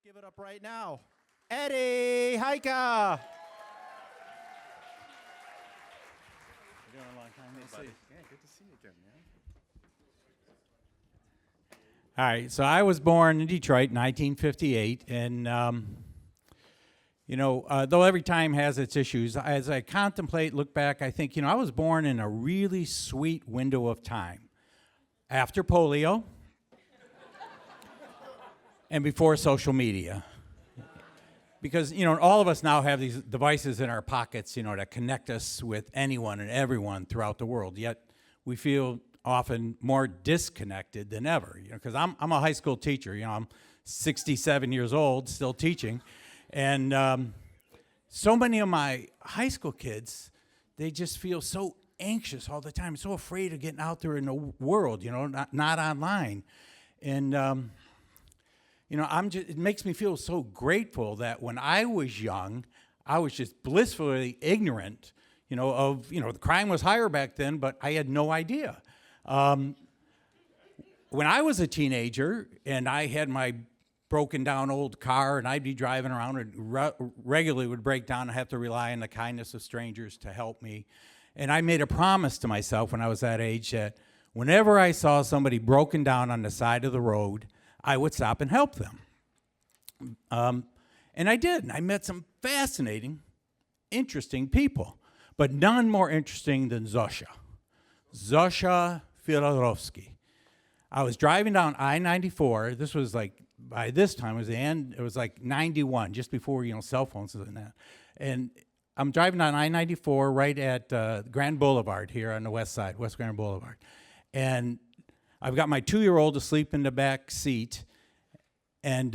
Give it up right now. Eddie Heika. Been a long time, buddy. Yeah, good to see you again, man. All right, so I was born in Detroit in 1958, and though every time has its issues, as I contemplate, look back, I think, I was born in a really sweet window of time. After polio and before social media. Because, all of us now have these devices in our pockets, that connect us with anyone and everyone throughout the world. Yet we feel often more disconnected than ever. Because I'm a high school teacher. I'm 67 years old, still teaching. And so many of my high school kids, they just feel so anxious all the time, so afraid of getting out there in the world, not online. And it makes me feel so grateful that when I was young, I was just blissfully ignorant, the crime was higher back then, but I had no idea. When I was a teenager and I had my broken down old car and I'd be driving around and regularly would break down and have to rely on the kindness of strangers to help me. And I made a promise to myself when I was that age that whenever I saw somebody broken down on the side of the road, I would stop and help them. And I did. And I met some fascinating, interesting people, but none more interesting than Zosha Filarovsky. I was driving down I-94. This was like, by this time, it was like 91, just before, cell phones and that. And I'm driving down I-94 right at Grand Boulevard here on the west side, West Grand Boulevard. And I've got my 2-year-old asleep in the back seat, and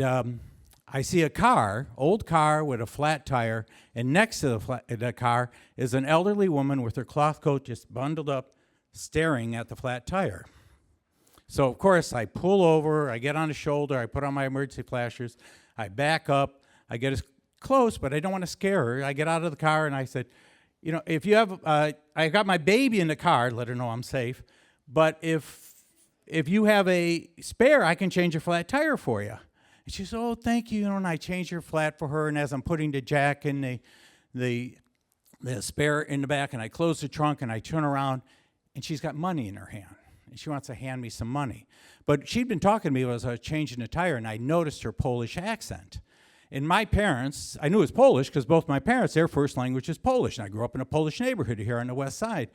I see a old car with a flat tire, and next to the car is an elderly woman with her cloth coat just bundled up, staring at the flat tire. So, of course, I pull over, I get on the shoulder, I put on my emergency flashers, I back up, I get as close, but I don't want to scare her. I get out of the car, and I said, if you have, I got my baby in the car, let her know I'm safe, but if you have a spare, I can change your flat tire for you. And she said, oh, thank you. And I changed her flat for her. And as I'm putting the jack in the spare in the back, and I close the trunk, and I turn around, and she's got money in her hand. And she wants to hand me some money. But she'd been talking to me as I was changing the tire, and I noticed her Polish accent. And my parents, I knew it was Polish because both my parents, their first language is Polish. And I grew up in a Polish neighborhood here on the west side.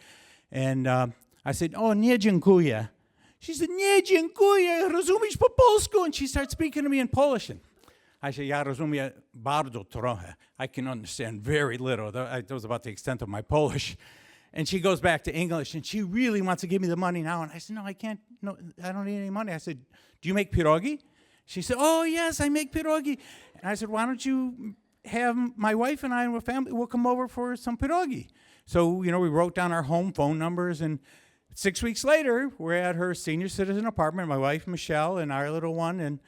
And I said, oh, nie dziękuję. She said, nie dziękuję, rozumiesz po polsku? And she started speaking to me in Polish. And I said, ja rozumiem bardzo trochę. I can understand very little. That was about the extent of my Polish. And she goes back to English, and she really wants to give me the money now. And I said, no, I can't. No, I don't need any money. I said, do you make pierogi? She said, oh, yes, I make pierogi. And I said, why don't you have my wife and I and our family, we'll come over for some pierogi. So, we wrote down our home phone numbers, and 6 weeks later, we're at her senior citizen apartment, my wife, Michelle, and our little one, and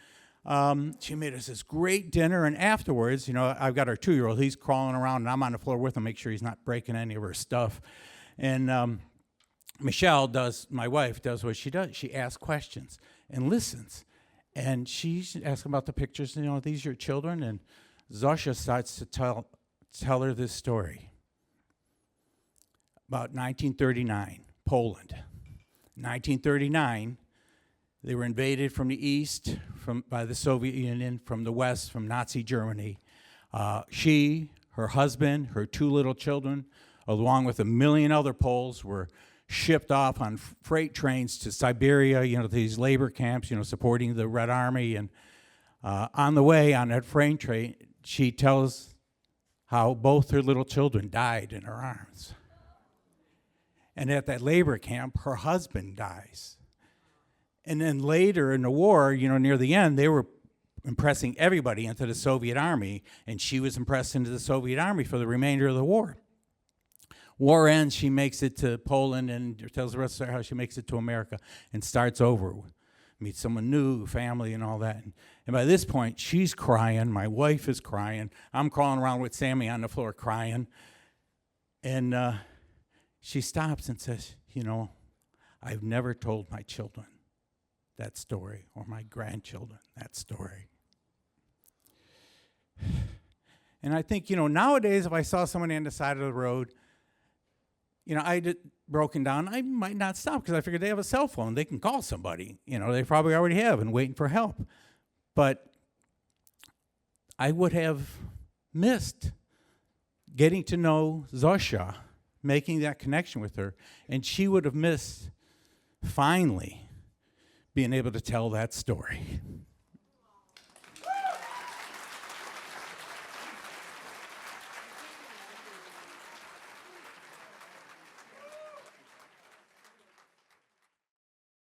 she made us this great dinner, and afterwards, I've got our 2-year-old, he's crawling around, and I'm on the floor with him, make sure he's not breaking any of her stuff. And Michelle my wife does what she does. She asks questions and listens. And she's asking about the pictures, these are your children, and Zosha starts to tell her this story. About 1939, Poland. 1939, they were invaded from the east by the Soviet Union, from the west, from Nazi Germany. She, her husband, her 2 little children, along with 1 million other Poles, were shipped off on freight trains to Siberia, these labor camps, supporting the Red Army. And on the way on that freight train, she tells how both her little children died in her arms. And at that labor camp, her husband dies. And then later in the war, near the end, they were impressing everybody into the Soviet Army, and she was impressed into the Soviet Army for the remainder of the war. War ends, she makes it to Poland and tells the rest of the story how she makes it to America and starts over, meets someone new, family and all that. And by this point, she's crying, my wife is crying, I'm crawling around with Sammy on the floor crying. And she stops and says, I've never told my children that story, or my grandchildren that story. And I think, nowadays, if I saw someone on the side of the road, I did broken down, I might not stop because I figured they have a cell phone. They can call somebody. They probably already have and waiting for help. But I would have missed getting to know Zosha, making that connection with her, and she would have missed finally being able to tell that story.